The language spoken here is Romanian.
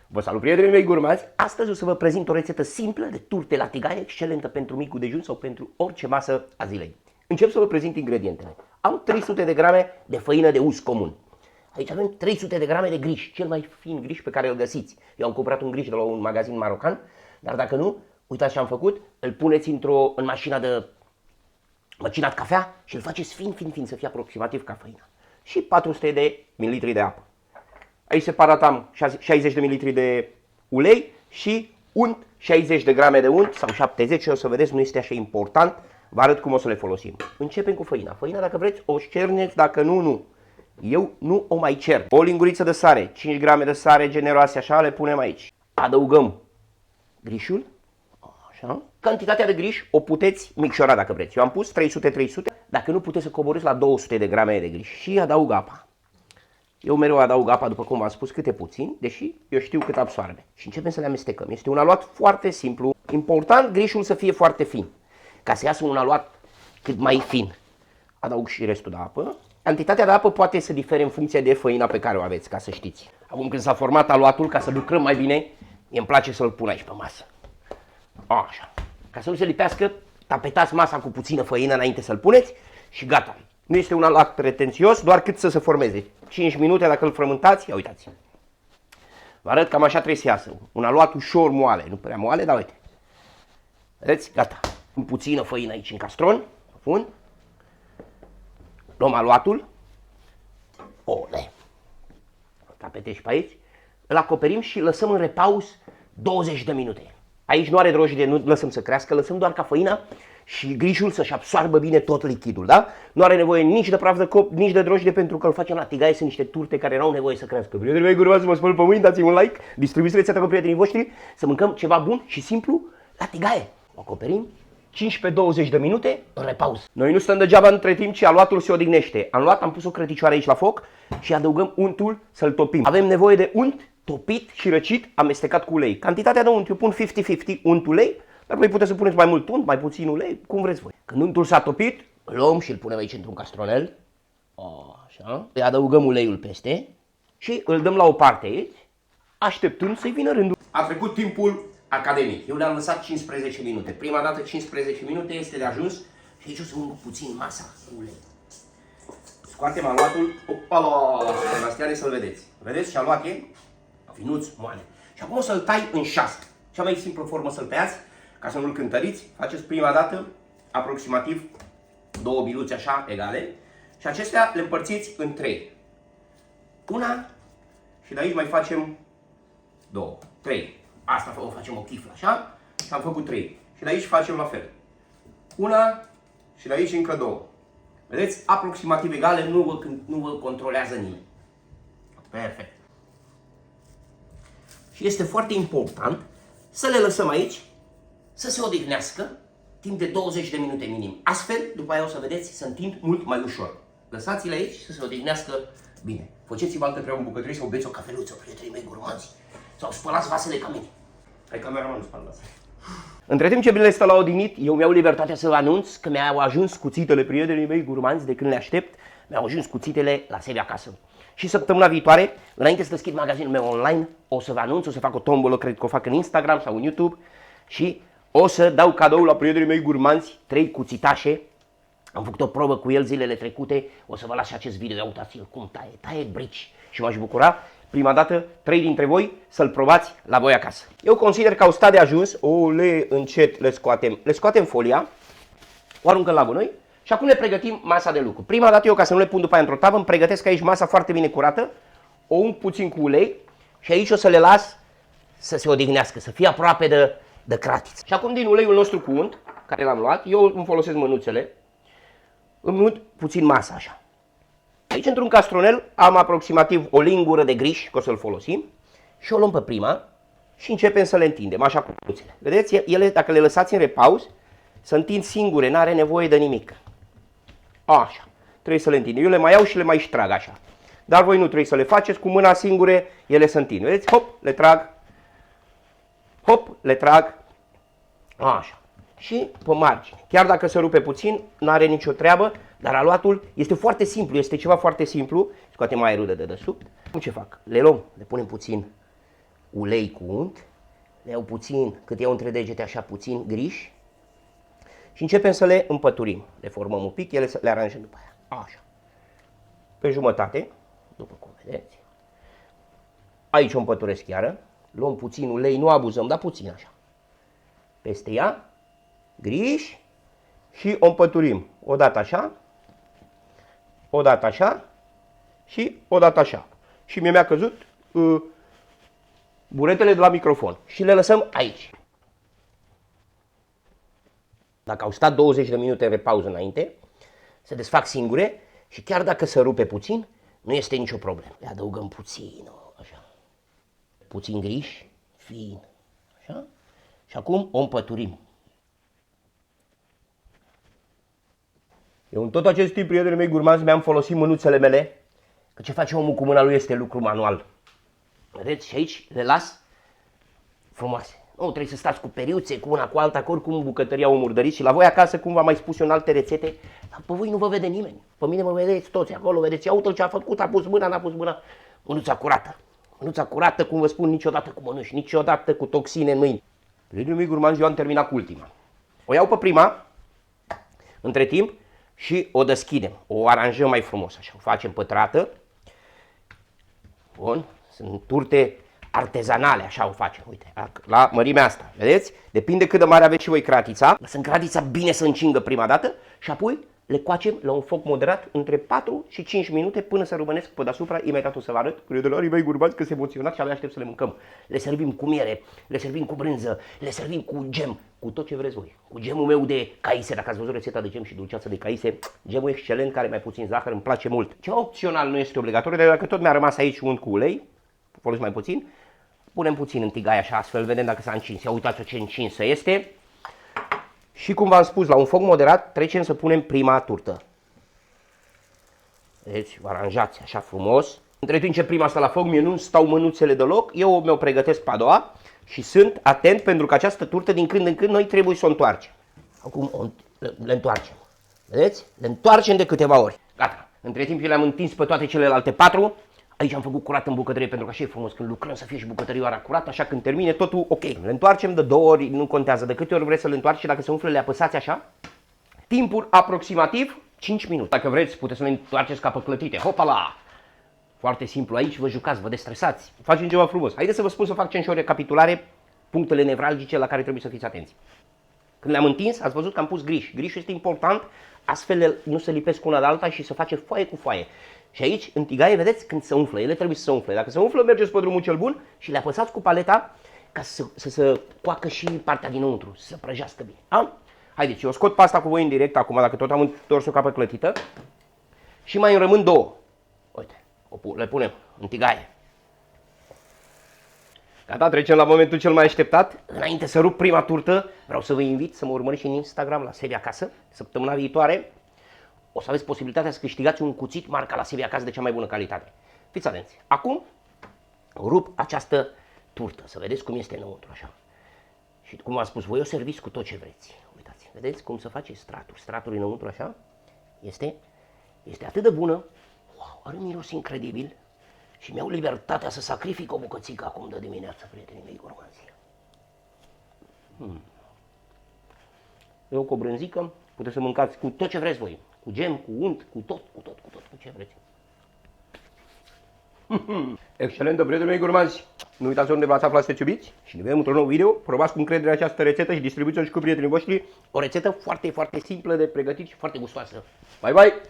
Vă salut, prietenii mei gurmați! Astăzi o să vă prezint o rețetă simplă de turte la tigaie, excelentă pentru micul dejun sau pentru orice masă a zilei. Încep să vă prezint ingredientele. Am 300 de grame de făină de uz comun. Aici avem 300 de grame de griș, cel mai fin griș pe care îl găsiți. Eu am cumpărat un griș de la un magazin marocan, dar dacă nu, uitați ce am făcut, îl puneți în mașina de măcinat cafea și îl faceți fin, să fie aproximativ ca făina. Și 400 de ml de apă. Aici separat am 60 de ml de ulei și unt, 60 de grame de unt sau 70, și o să vedeți, nu este așa important, vă arăt cum o să le folosim. Începem cu făina. Făina, dacă vreți, o șterneți, dacă nu, nu. Eu nu o mai cer. O linguriță de sare, 5 grame de sare generoase, așa, le punem aici. Adăugăm grișul, așa. Cantitatea de griș o puteți micșora dacă vreți. Eu am pus 300-300, dacă nu puteți să coborâți la 200 de grame de griș. Și adaug apa. Eu mereu adaug apa, după cum v-am spus, câte puțin, deși eu știu cât absoarbe. Și începem să le amestecăm. Este un aluat foarte simplu. Important, grișul să fie foarte fin. Ca să iasă un aluat cât mai fin. Adaug și restul de apă. Cantitatea de apă poate să difere în funcție de făina pe care o aveți, ca să știți. Acum când s-a format aluatul, ca să lucrăm mai bine, îmi place să-l pun aici pe masă. Așa. Ca să nu se lipească, tapetați masa cu puțină făină înainte să-l puneți și gata. Nu este un aluat pretențios, doar cât să se formeze. 5 minute dacă îl frământați, ia uitați. Vă arăt cam așa trebuie să iasă. Un aluat ușor moale, nu prea moale, dar uite. Vedeți? Gata. În puțină făină aici în castron. Pun. Luăm aluatul. Ole. Tapetești pe aici. Îl acoperim și lăsăm în repaus 20 de minute. Aici nu are drojdie, nu lăsăm să crească, lăsăm doar ca făina și grișul să-și absoarbă bine tot lichidul, da? Nu are nevoie nici de praf de cop, nici de drojdie, pentru că îl facem la tigaie, sunt niște turte care nu au nevoie să crească. Prietenii mei gurmați, mă spăl pe mâini, dați-mi un like, distribuiți rețeta cu prietenii voștri, să mâncăm ceva bun și simplu la tigaie. O acoperim 15-20 de minute în repaus. Noi nu stăm degeaba între timp, ci aluatul se odihnește. Am pus o crăticioară aici la foc și adăugăm untul să-l topim. Avem nevoie de unt topit și răcit, amestecat cu ulei. Cantitatea de unt, eu pun 50-50 unt ulei, dar voi puteți să puneți mai mult unt, mai puțin ulei, cum vreți voi. Când untul s-a topit, îl luăm și îl punem aici într-un castronel. Așa. Îi adăugăm uleiul peste și îl dăm la o parte aici, așteptând să-i vină rândul. A trecut timpul academic. Eu le-am lăsat 15 minute. Prima dată 15 minute este de ajuns și aici o să ung puțin masa cu ulei. Scoatem aluatul. Opala! Sebastiane, să-l vedeți. Vedeți ce aluat e? Finuț, moale. Și acum o să-l tai în 6. Cea mai simplă formă să-l tăiați, ca să nu-l cântăriți, faceți prima dată aproximativ 2 biluțe așa egale și acestea le împărțiți în 3. Una și de aici mai facem 2, 3. Asta o facem o chiflă așa și am făcut 3. Și de aici facem la fel. Una și de aici încă 2. Vedeți? Aproximativ egale, nu vă controlează nimeni. Perfect. Și este foarte important să le lăsăm aici să se odihnească timp de 20 de minute minim. Astfel, după aia o să vedeți, se întind mult mai ușor. Lăsați-le aici să se odihnească bine. Faceți-vă altă treabă în bucătărie sau beți o cafeluță, prietenii mei gurmanzi. Sau spălați vasele ca mine. Hai, cameramanul, spală vasele. Între timp ce bine stă la odihnit, eu mi-au libertatea să vă anunț că mi-au ajuns cuțitele, prietenii mei gurmanzi, de când le aștept, mi-au ajuns cuțitele la sebi acasă. Și săptămâna viitoare, înainte să deschid magazinul meu online, o să vă anunț, o să fac o tombolă, cred că o fac în Instagram sau în YouTube și o să dau cadou la prietenii mei gurmanzi 3 cuțitașe. Am făcut o probă cu el zilele trecute, o să vă las și acest video, ia uitați-l cum taie brici și m-aș bucura prima dată 3 dintre voi să-l probați la voi acasă. Eu consider că au stat de ajuns, încet le scoatem folia, o aruncăm la gunoi. Și acum ne pregătim masa de lucru. Prima dată eu, ca să nu le pun după aia într-o tavă, îmi pregătesc aici masa foarte bine curată, o ung puțin cu ulei și aici o să le las să se odihnească, să fie aproape de cratiță. Și acum din uleiul nostru cu unt, care l-am luat, eu îmi folosesc mânuțele, îmi unt puțin masa așa. Aici într-un castronel am aproximativ o lingură de griș, că o să-l folosim, și o luăm pe prima și începem să le întindem, așa cu mânuțele. Vedeți, ele, dacă le lăsați în repaus, se întind singure, n-are nevoie de nimic. Așa, trebuie să le întindem. Eu le mai iau și le mai ștrag așa. Dar voi nu trebuie să le faceți, cu mâna singure ele se întind. Vedeți? Hop, le trag. Hop, le trag. Așa. Și pe margine. Chiar dacă se rupe puțin, n-are nicio treabă, dar aluatul este foarte simplu, este ceva foarte simplu. Scoatem aerul de dedesubt. Cum ce fac? Le luăm, le punem puțin ulei cu unt, le iau puțin, cât iau între degete, așa puțin griși și începem să le împăturim. Le formăm un pic, ele le aranjăm după aia. Așa. Pe jumătate, după cum vedeți. Aici o împăturesc chiar. Luăm puțin ulei, nu abuzăm, dar puțin așa. Peste ea, griși și o împăturim. Odată așa, odată așa și odată așa. Și mi-a căzut buretele de la microfon. Și le lăsăm aici. Dacă au stat 20 de minute în repauză înainte, se desfac singure și chiar dacă se rupe puțin, nu este nicio problemă. Le adăugăm puțin, așa. Puțin griși, fin, așa. Și acum o împăturim. Eu în tot acest timp, prietenii mei gurmazi, mi-am folosit mânuțele mele, că ce face omul cu mâna lui este lucru manual. Vedeți? Și aici le las frumoase. Nu trebuie să stați cu periuțe, cu una cu alta, că oricum bucătăria o murdăriți și la voi acasă, cum v-am mai spus eu în alte rețete, dar pe voi nu vă vede nimeni. Pe mine mă vedeți toți acolo, vedeți, ia uite ce a făcut, a pus mâna, n-a pus mâna. Mânuța curată. Mânuța curată, cum vă spun, niciodată cu mănuși, niciodată cu toxine în mâini. Prietenii mei gurmanzi, eu am terminat cu ultima. O iau pe prima, între timp, și o deschidem. O aranjăm mai frumos, așa, o facem pătrată. Bun, sunt turte artezanale, așa o facem, uite, la mărimea asta, vedeți? Depinde cât de mare aveți și voi cratița. Lăsăm cratița bine să încingă prima dată și apoi le coacem la un foc moderat între 4 și 5 minute până să rămânesc pe deasupra. Imediat o să vă arăt. Prietenii mei gurmați că se emoționat și abia aștept să le mâncăm. Le servim cu miere, le servim cu brânză, le servim cu gem, cu tot ce vreți voi. Cu gemul meu de caise, dacă ați văzut rețeta de gem și dulceață de caise, gemul excelent, care mai puțin zahăr, îmi place mult. Ce opțional, nu este obligatoriu, dar dacă tot mi-a rămas aici unt cu ulei, folosesc mai puțin, punem puțin în tigaie așa, astfel vedem dacă s-a încins. Ia uitați-o ce încinsă este. Și cum v-am spus, la un foc moderat trecem să punem prima turtă. Deci, vă aranjați așa frumos. Între timp ce prima asta la foc, mie nu stau mânuțele deloc, eu mi-o pregătesc pe a doua și sunt atent pentru că această turtă din când în când noi trebuie să o întoarcem. Acum le întoarcem. Vedeți? Le întoarcem de câteva ori. Gata. Între timp ce le-am întins pe toate celelalte 4, aici am făcut curat în bucătărie pentru că așa e frumos când lucrăm să fie și bucătărioara curată, așa când termine totul ok. Le întoarcem de 2 ori, nu contează de câte ori vreți să le întoarceți și dacă se umflă le apăsați așa. Timpul aproximativ 5 minute. Dacă vreți puteți să le întoarceți ca pe clătite. Hopala! Foarte simplu aici, vă jucați, vă destresați, facem ceva frumos. Haideți să vă spun să facem și o recapitulare, punctele nevralgice la care trebuie să fiți atenți. Când le-am întins, ați văzut că am pus griș. Grișul este important, astfel nu se lipesc una de alta și se face foaie cu foaie. Și aici, în tigaie, vedeți când se umflă, ele trebuie să se umfle. Dacă se umflă, mergeți pe drumul cel bun și le apăsați cu paleta ca să se coacă și partea dinăuntru, să se prăjească bine. A? Haideți, eu scot pasta cu voi în direct acum, dacă tot am întors-o ca pe clătită. Și mai îmi rămân 2. Uite, le punem în tigaie. Gata, trecem la momentul cel mai așteptat. Înainte să rup prima turtă, vreau să vă invit să mă urmăriți în Instagram la Sebi Acasă. Săptămâna viitoare o să aveți posibilitatea să câștigați un cuțit marca la Sebi Acasă de cea mai bună calitate. Fiți atenți. Acum rup această turtă, să vedeți cum este înăuntru așa. Și cum v-am spus, voi o serviți cu tot ce vreți. Uitați, vedeți cum se face stratul. Stratul înăuntru așa este atât de bună. Wow, are un miros incredibil. Și mi-au libertatea să sacrific o bucățică acum de dimineață, prietenii mei gurmanzi. Eu cu o brânzică, puteți să mâncați cu tot ce vreți voi. Cu gem, cu unt, cu tot, cu ce vreți. Excelentă, prietenii mei gurmanzi. Nu uitați unde v-ați aflat să te iubiți și ne vedem într-un nou video. Probați cu încredere această rețetă și distribuiți-o și cu prietenii voștri. O rețetă foarte, foarte simplă de pregătit și foarte gustoasă. Bye, bye!